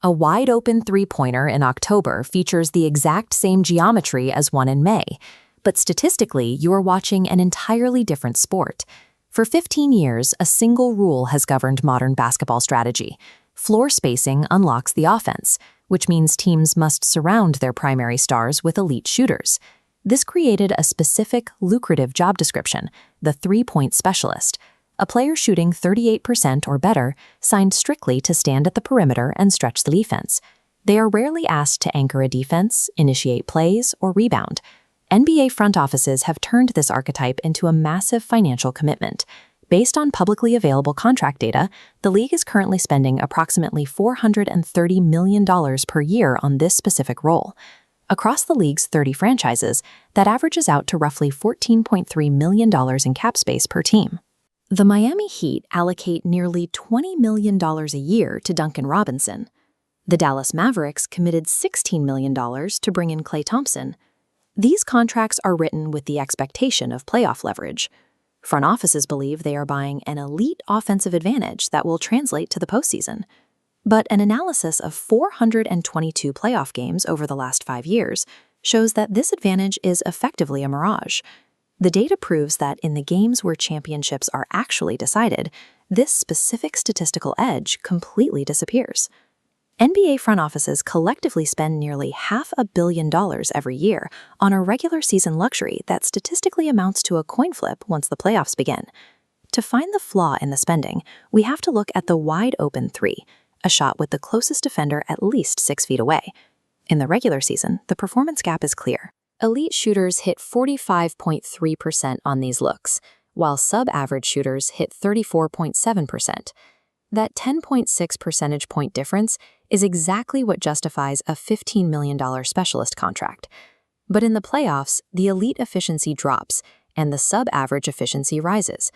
A wide-open three-pointer in October features the exact same geometry as one in May, but statistically, you are watching an entirely different sport. For 15 years, a single rule has governed modern basketball strategy. Floor spacing unlocks the offense, which means teams must surround their primary stars with elite shooters. This created a specific, lucrative job description, the three-point specialist. A player shooting 38% or better signed strictly to stand at the perimeter and stretch the defense. They are rarely asked to anchor a defense, initiate plays, or rebound. NBA front offices have turned this archetype into a massive financial commitment. Based on publicly available contract data, the league is currently spending approximately $430 million per year on this specific role. Across the league's 30 franchises, that averages out to roughly $14.3 million in cap space per team. The Miami Heat allocate nearly $20 million a year to Duncan Robinson. The Dallas Mavericks committed $16 million to bring in Klay Thompson. These contracts are written with the expectation of playoff leverage. Front offices believe they are buying an elite offensive advantage that will translate to the postseason. But an analysis of 422 playoff games over the last 5 years shows that this advantage is effectively a mirage. The data proves that in the games where championships are actually decided, this specific statistical edge completely disappears. NBA front offices collectively spend nearly $500 million every year on a regular season luxury that statistically amounts to a coin flip once the playoffs begin. To find the flaw in the spending, we have to look at the wide-open three, a shot with the closest defender at least 6 feet away. In the regular season, the performance gap is clear. Elite shooters hit 45.3% on these looks, while sub-average shooters hit 34.7%. That 10.6 percentage point difference is exactly what justifies a $15 million specialist contract. But in the playoffs, the elite efficiency drops and the sub-average efficiency rises.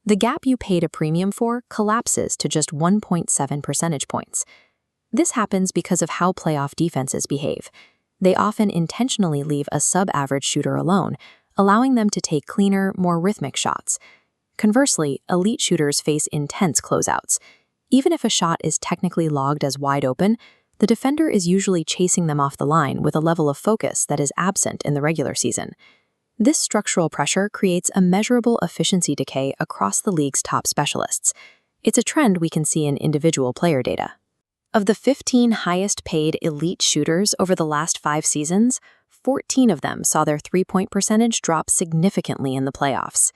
The gap you paid a premium for collapses to just 1.7 percentage points. This happens because of how playoff defenses behave. They often intentionally leave a sub-average shooter alone, allowing them to take cleaner, more rhythmic shots. Conversely, elite shooters face intense closeouts. Even if a shot is technically logged as wide open, the defender is usually chasing them off the line with a level of focus that is absent in the regular season. This structural pressure creates a measurable efficiency decay across the league's top specialists. It's a trend we can see in individual player data. Of the 15 highest-paid elite shooters over the last 5 seasons, 14 of them saw their three-point percentage drop significantly in the playoffs.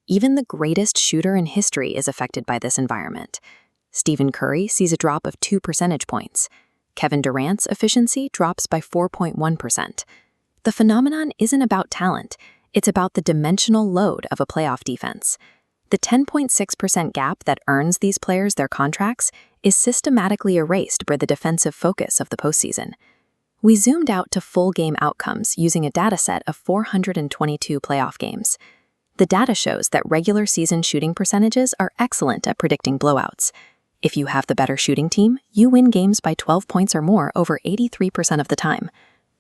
Even the greatest shooter in history is affected by this environment. Stephen Curry sees a drop of 2 percentage points. Kevin Durant's efficiency drops by 4.1%. The phenomenon isn't about talent, it's about the dimensional load of a playoff defense. The 10.6% gap that earns these players their contracts is systematically erased by the defensive focus of the postseason. We zoomed out to full game outcomes using a dataset of 422 playoff games. The data shows that regular season shooting percentages are excellent at predicting blowouts. If you have the better shooting team, you win games by 12 points or more over 83% of the time.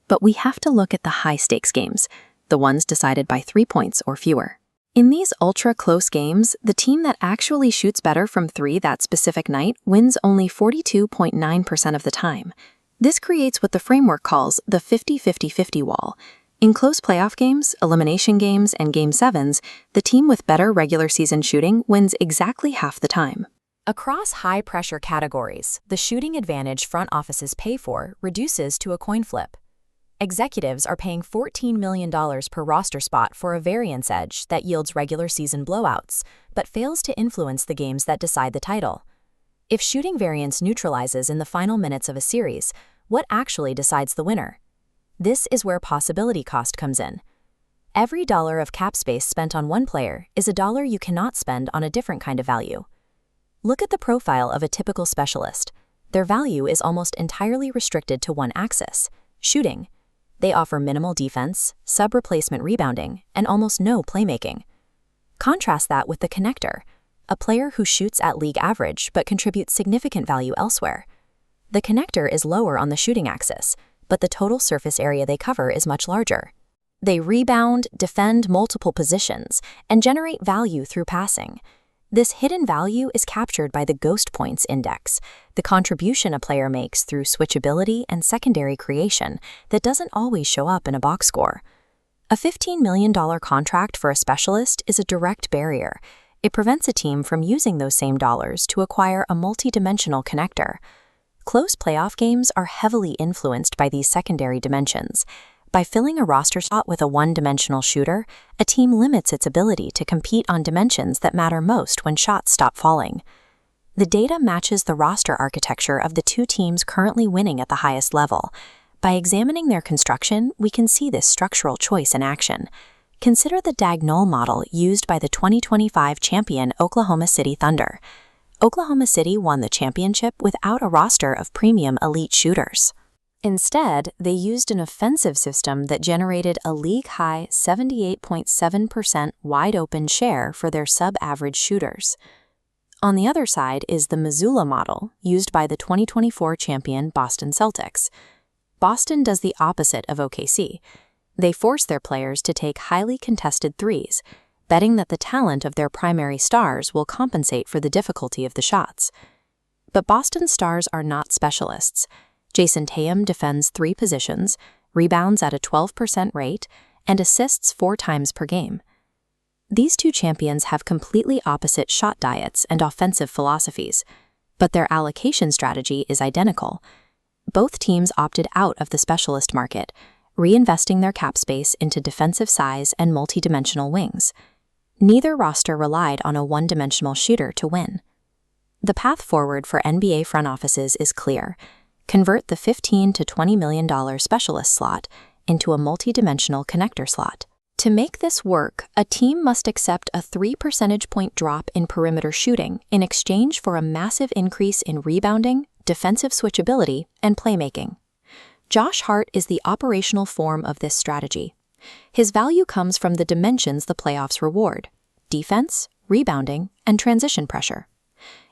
But we have to look at the high-stakes games, the ones decided by 3 points or fewer. In these ultra-close games, the team that actually shoots better from 3 that specific night wins only 42.9% of the time. This creates what the framework calls the 50-50-50 wall. In close playoff games, elimination games, and Game 7s, the team with better regular season shooting wins exactly half the time. Across high-pressure categories, the shooting advantage front offices pay for reduces to a coin flip. Executives are paying $14 million per roster spot for a variance edge that yields regular season blowouts, but fails to influence the games that decide the title. If shooting variance neutralizes in the final minutes of a series, what actually decides the winner? This is where possibility cost comes in. Every dollar of cap space spent on one player is a dollar you cannot spend on a different kind of value. Look at the profile of a typical specialist. Their value is almost entirely restricted to one axis, shooting. They offer minimal defense, sub-replacement rebounding, and almost no playmaking. Contrast that with the connector, a player who shoots at league average but contributes significant value elsewhere. The connector is lower on the shooting axis, but the total surface area they cover is much larger. They rebound, defend multiple positions, and generate value through passing. This hidden value is captured by the Ghost Points Index, the contribution a player makes through switchability and secondary creation that doesn't always show up in a box score. A $15 million contract for a specialist is a direct barrier. It prevents a team from using those same dollars to acquire a multi-dimensional connector. Close playoff games are heavily influenced by these secondary dimensions. By filling a roster slot with a one-dimensional shooter, a team limits its ability to compete on dimensions that matter most when shots stop falling. The data matches the roster architecture of the two teams currently winning at the highest level. By examining their construction, we can see this structural choice in action. Consider the diagonal model used by the 2025 champion Oklahoma City Thunder. Oklahoma City won the championship without a roster of premium elite shooters. Instead, they used an offensive system that generated a league-high 78.7% wide-open share for their sub-average shooters. On the other side is the Missoula model, used by the 2024 champion Boston Celtics. Boston does the opposite of OKC. They force their players to take highly contested threes, betting that the talent of their primary stars will compensate for the difficulty of the shots. But Boston's stars are not specialists. Jason Tatum defends 3 positions, rebounds at a 12% rate, and assists 4 times per game. These two champions have completely opposite shot diets and offensive philosophies, but their allocation strategy is identical. Both teams opted out of the specialist market, reinvesting their cap space into defensive size and multi-dimensional wings. Neither roster relied on a one-dimensional shooter to win. The path forward for NBA front offices is clear. Convert the $15 to $20 million specialist slot into a multi-dimensional connector slot. To make this work, a team must accept a 3 percentage point drop in perimeter shooting in exchange for a massive increase in rebounding, defensive switchability, and playmaking. Josh Hart is the operational form of this strategy. His value comes from the dimensions the playoffs reward: defense, rebounding, and transition pressure.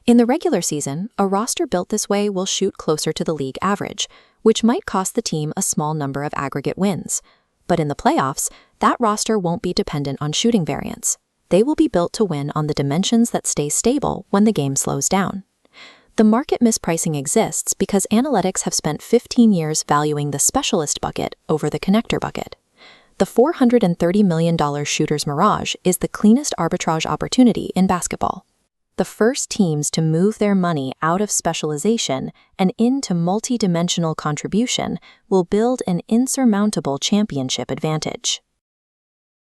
In the regular season, a roster built this way will shoot closer to the league average, which might cost the team a small number of aggregate wins. But in the playoffs, that roster won't be dependent on shooting variance. They will be built to win on the dimensions that stay stable when the game slows down. The market mispricing exists because analytics have spent 15 years valuing the specialist bucket over the connector bucket. The $430 million shooter's mirage is the cleanest arbitrage opportunity in basketball. The first teams to move their money out of specialization and into multi-dimensional contribution will build an insurmountable championship advantage.